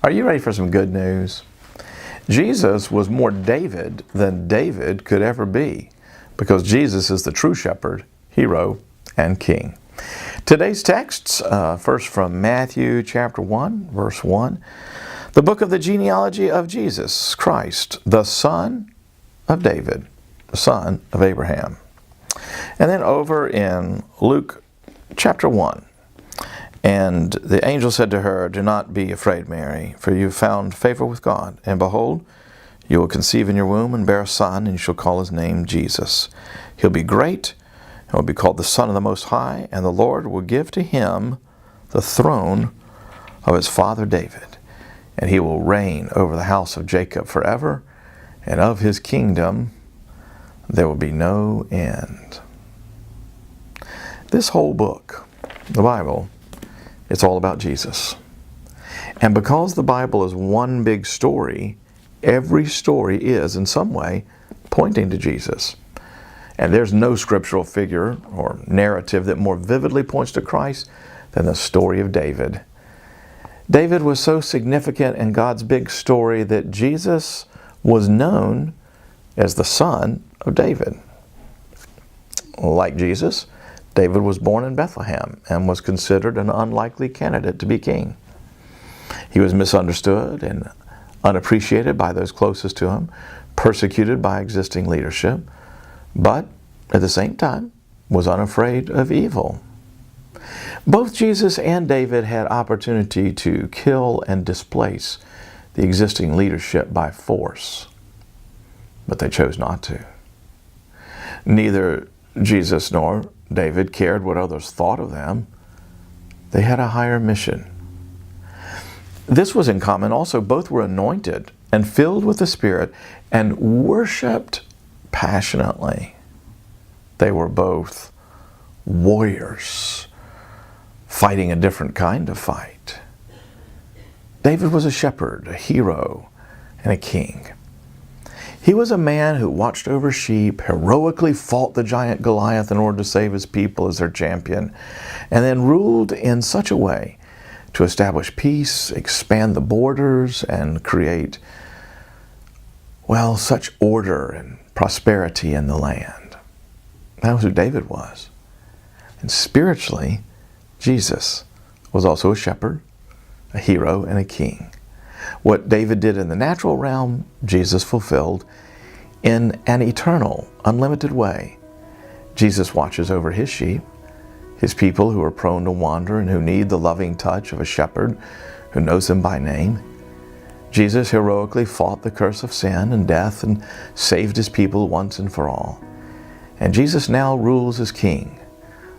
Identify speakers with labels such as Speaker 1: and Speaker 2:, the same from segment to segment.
Speaker 1: Are you ready for some good news? Jesus was more David than David could ever be, because Jesus is the true shepherd, hero, and king. Today's texts, first from Matthew chapter 1, verse 1. The book of the genealogy of Jesus Christ, the son of David, the son of Abraham. And then over in Luke chapter 1. And the angel said to her, "Do not be afraid, Mary, for you have found favor with God. And behold, you will conceive in your womb and bear a son, and you shall call his name Jesus. He'll be great, and will be called the Son of the Most High, and the Lord will give to him the throne of his father David. And he will reign over the house of Jacob forever, and of his kingdom there will be no end." This whole book, the Bible, it's all about Jesus. And because the Bible is one big story, every story is, in some way, pointing to Jesus. And there's no scriptural figure or narrative that more vividly points to Christ than the story of David. David was so significant in God's big story that Jesus was known as the son of David. Like Jesus, David was born in Bethlehem and was considered an unlikely candidate to be king. He was misunderstood and unappreciated by those closest to him, persecuted by existing leadership, but at the same time was unafraid of evil. Both Jesus and David had opportunity to kill and displace the existing leadership by force, but they chose not to. Neither Jesus nor David cared what others thought of them. They had a higher mission. This was in common also. Both were anointed and filled with the Spirit and worshiped passionately. They were both warriors fighting a different kind of fight. David was a shepherd, a hero, and a king. He was a man who watched over sheep, heroically fought the giant Goliath in order to save his people as their champion, and then ruled in such a way to establish peace, expand the borders, and create, well, such order and prosperity in the land. That was who David was. And spiritually, Jesus was also a shepherd, a hero, and a king. What David did in the natural realm, Jesus fulfilled in an eternal, unlimited way. Jesus watches over his sheep, his people who are prone to wander and who need the loving touch of a shepherd who knows them by name. Jesus heroically fought the curse of sin and death and saved his people once and for all. And Jesus now rules as king,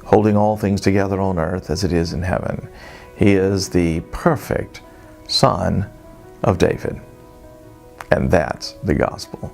Speaker 1: holding all things together on earth as it is in heaven. He is the perfect Son of David. And that's the gospel.